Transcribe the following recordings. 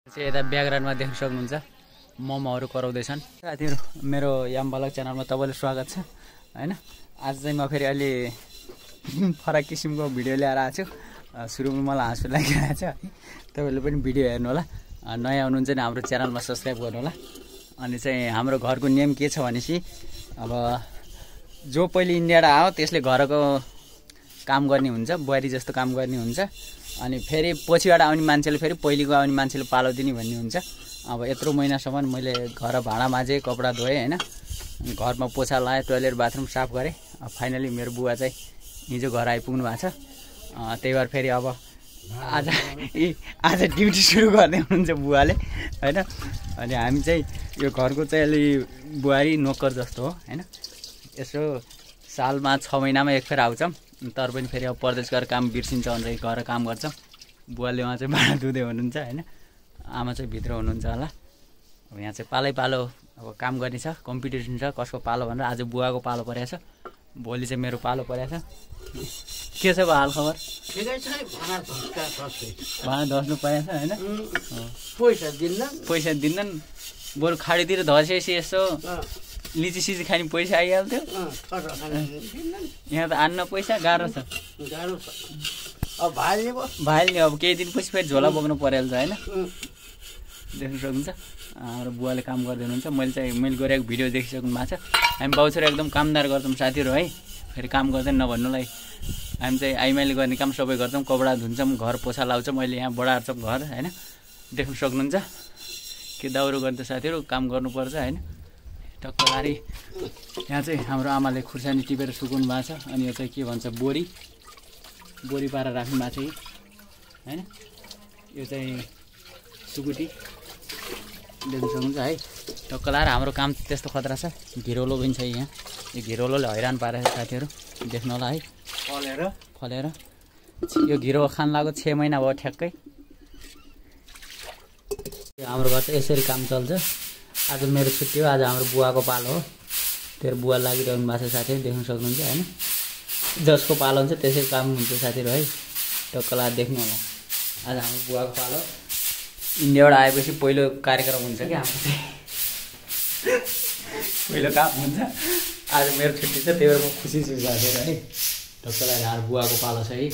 यता ब्याकग्राउन्डमा देख्न सक्नुहुन्छ मोमोहरू कराउँदैछन्। साथीहरू मेरो याम बालक च्यानलमा तपाईँलाई स्वागत छ हैन। आज चाहिँ म फेरि अलि फरक किसिमको भिडियो ल्याएर आएको छु। सुरुमा मलाई हाँसो लागिरहेको छ है। तपाईँहरूले पनि भिडियो हेर्नु होला, नयाँ हुनुहुन्छ भने हाम्रो च्यानलमा सब्सक्राइब गर्नु होला। अनि चाहिँ हाम्रो घरको नियम के छ भनेपछि अब जो पहिले इन्डियाबाट आयो त्यसले घरको काम गर्ने हुन्छ, बुहारी जस्तो काम गर्ने हुन्छ। अनि फेरि पछिबाट आउने मान्छेले फेरि पहिलेको आउने मान्छेले पालो दिने भन्ने हुन्छ। अब यत्रो महिनासम्म मैले घर भाँडा माझेँ, कपडा धोएँ हैन, घरमा पोछा लगाएँ, टोयलेट बाथरुम साफ गरेँ। अब फाइनली मेरो बुवा चाहिँ हिजो घर आइपुग्नु भएको छ। त्यही भएर फेरि अब आज ड्युटी सुरु गर्दै हुनुहुन्छ बुवाले हैन। अनि हामी चाहिँ यो घरको चाहिँ अलि बुहारी नोकर जस्तो हो हैन। यसो सालमा 6 महिनामा एक फेर आउँछौँ, तर पनि फेरि अब परदेश गएर काम बिर्सिन्छ भनेर गएर काम गर्छौँ। बुवाले उहाँ चाहिँ भाँडा धुँदै हुनुहुन्छ हैन, आमा चाहिँ भित्र हुनुहुन्छ होला। अब यहाँ चाहिँ पालै पालो अब काम गर्ने छ, कम्पिटिसन छ कसको पालो भनेर। आज बुवाको पालो परेको छ, भोलि चाहिँ मेरो पालो परेको छ। के छ हाल खबर? भाँडा धस्नु परेको छ हैन। पैसा दिन्नन्, बरु खाडीतिर धसेपछि यसो लिची सिची खाने पैसा आइहाल्थ्यो। यहाँ त आन्न पैसा गाह्रो छ। अब भाइले अब केही दिनपछि फेरि झोला बोक्नु परिहाल्छ होइन। देख्नु सक्नुहुन्छ हाम्रो बुवाले काम गर्दै हुनुहुन्छ। मैले गरेको भिडियो देखिसक्नु भएको छ। हामी बाउछोरा एकदम कामदार गर्छौँ साथीहरू है। फेरि काम गर्दैन नभन्नुलाई, हामी चाहिँ आइमाईले गर्ने काम सबै गर्छौँ। कपडा धुन्छौँ, घर पोछा लाउँछौँ। अहिले यहाँ बढार्छौँ घर होइन। देख्नु सक्नुहुन्छ के दाउरो गर्ने साथीहरू, काम गर्नुपर्छ होइन। टक्कलारी यहाँ चाहिँ हाम्रो आमाले खुर्सानी टिपेर सुकाउनु भएको छ। अनि यो चाहिँ के भन्छ बोरी पारेर राख्नु भएको छ होइन। यो चाहिँ सुकुटी देख्नु सक्नुहुन्छ है। टक्कलाएर हाम्रो काम त्यस्तो खतरा छ। घिरौलो पनि छ यहाँ। यो घिरौलोले हैरान पारेको छ साथीहरू, देख्नु होला है। फलेर यो घिरो खान लाग्यो 6 महिना भयो ठ्याक्कै। हाम्रो घर चाहिँ यसरी काम चल्छ। आज मेरो छुट्टी हो, आज हाम्रो बुवाको पालो हो। तेरो बुवा लागिरहनु भएको छ साथीहरू, देख्नु सक्नुहुन्छ होइन। जसको पालो हुन्छ त्यसै काम हुन्छ साथीहरू है। टक्कला देख्नु होला, आज हाम्रो बुवाको पालो। इन्डियाबाट आएपछि पहिलो कार्यक्रम हुन्छ कि हाम्रो चाहिँ पहिलो काम हुन्छ। आज मेरो छुट्टी छ, त्यही भएर म खुसी छु साथीहरू है। टक्कला हाम्रो बुवाको पालो छ है।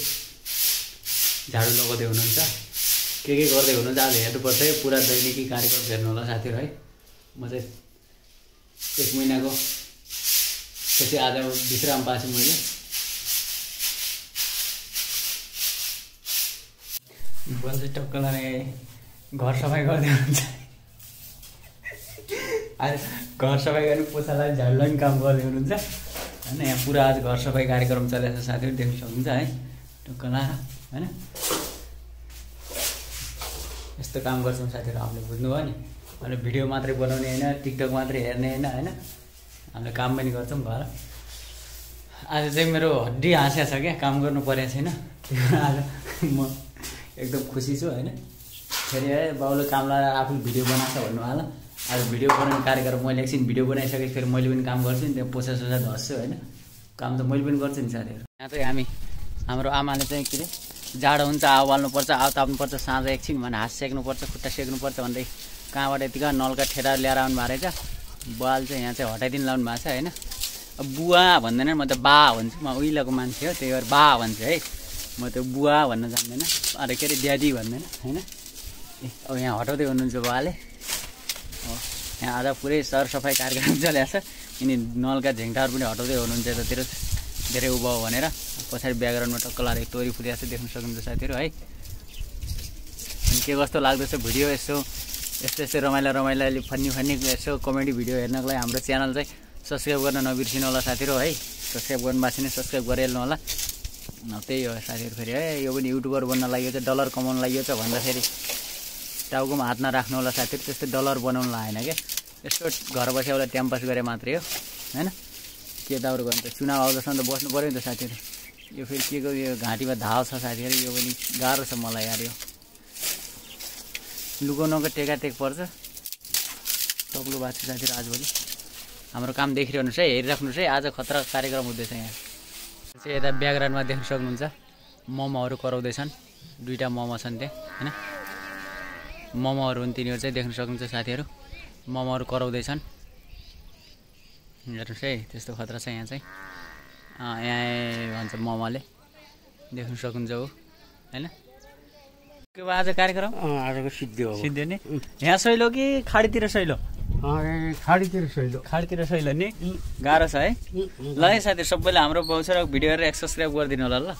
झाडु लगाउँदै हुनुहुन्छ, के गर्दै हुनुहुन्छ आज हेर्नुपर्छ है। पुरा दैनिकी कार्यक्रम हेर्नु होला साथीहरू है। म चाहिँ 1 महिनाको पछि आज विश्राम पाएछु मैले। बुवा चाहिँ टक्कलाले घर सफाइ गर्दै हुनुहुन्छ। आज घर सफाइ गर्ने पोछालाई झाडु लगाउने काम गर्दै हुनुहुन्छ होइन। यहाँ पुरा आज घर सफाइ कार्यक्रम चलेको छ साथीहरू, देख्न सक्नुहुन्छ है। टक्कला होइन यस्तो काम गर्छौँ साथीहरू, हामीले बुझ्नुभयो नि। अनि भिडियो मात्रै बनाउने होइन, टिकटक मात्रै हेर्ने होइन होइन, हामीले काम पनि गर्छौँ घर। आज चाहिँ मेरो हड्डी हाँस्या छ क्या, काम गर्नु परेको छैन। आज म एकदम खुसी छु होइन। फेरि है बाउले काम लगाएर आफूले भिडियो बनाएको भन्नु होला। आज भिडियो बनाउने कार्यक्रम मैले एकछिन भिडियो बनाइसकेपछि फेरि मैले पनि काम गर्छु नि। त्यो पोसा सोसा धस्छु होइन, काम त मैले पनि गर्छु नि साथीहरू। यहाँ चाहिँ हाम्रो आमाले चाहिँ के अरे जाडो हुन्छ आउ बाल्नुपर्छ, आउ ताप्नुपर्छ, साँझ एकछिन भने हात सेक्नुपर्छ, खुट्टा सेक्नुपर्छ भन्दै कहाँबाट यतिका नलका ठेरा ल्याएर आउनु भएको रहेछ। बुवाले चाहिँ यहाँ चाहिँ हटाइदिनु लाउनु भएको छ होइन। अब बुवा भन्दैन, म त बा भन्छु। म उहिलेको मान्छे हो, त्यही भएर बा भन्छु है। म त बुवा भन्न जान्दैन, अरे के अरे ड्याडी भन्दैन होइन। अब यहाँ हटाउँदै हुनुहुन्छ बुवाले। यहाँ आज पुरै सरसफाइ कार्यक्रम चलेको छ। यिनी नलका झेङटाहरू पनि हटाउँदै हुनुहुन्छ यतातिर धेरै उभो भनेर। पछाडि ब्याकग्राउन्डमा टक्कलाएर तोरी फुलिएको छ, देख्न सक्नुहुन्छ साथीहरू है। अनि के कस्तो लाग्दैछ भिडियो यस्तो रमाइलो अलि फन्नी यसो कमेडी भिडियो हेर्नको लागि हाम्रो च्यानल चाहिँ सब्सक्राइब गर्न नबिर्सिनु होला साथीहरू है। सब्सक्राइब गर्नु भएको छैन सब्सक्राइब गरिहाल्नु होला। त्यही हो साथीहरू। फेरि है यो पनि युट्युबर बन्न लागि चाहिँ डलर कमाउनु लागि छ भन्दाखेरि टाउकोमा हात नराख्नु होला साथीहरू। त्यस्तो डलर बनाउनु लागेन क्या, यस्तो घर बसेर टाइम पास गरे मात्रै हो होइन। के दाउरो गर्नु त, चुनाव आउँदासम्म त बस्नु पऱ्यो नि त साथीहरू। यो फेरि के को यो घाँटीमा घाउ छ साथीहरू, यो पनि गाह्रो छ मलाई यार। यो लुगाउनको टेकाटेक पर्छ। तब्लो भएको छ साथीहरू आजभोलि। हाम्रो काम देखिरहनुहोस् है, हेरिराख्नुहोस् है। आज खतरा कार्यक्रम हुँदैछ यहाँ चाहिँ। यता ब्याकग्राउन्डमा देख्न सक्नुहुन्छ मोमोहरू कराउँदैछन्। 2टा मोमो छन् त्यहाँ होइन। मोमोहरू हुन् तिनीहरू चाहिँ देख्न सक्नुहुन्छ साथीहरू। मोमोहरू कराउँदैछन् हेर्नुहोस् है, त्यस्तो खतरा छ यहाँ चाहिँ। यहाँ भन्छ मोमोले, देख्न सक्नुहुन्छ हो होइन। के भयो आज कार्यक्रम? आजको सिद्धि हो। सिद्धि नि यहाँ सैलो कि खाडीतिर सैलो? खाडीतिर सैलो। खाडीतिर सैलो नि गाह्रो छ है। ल है साथीहरू सबैले हाम्रो बहुसरक भिडियो हेरेर सब्सक्राइब गरिदिनु होला ल।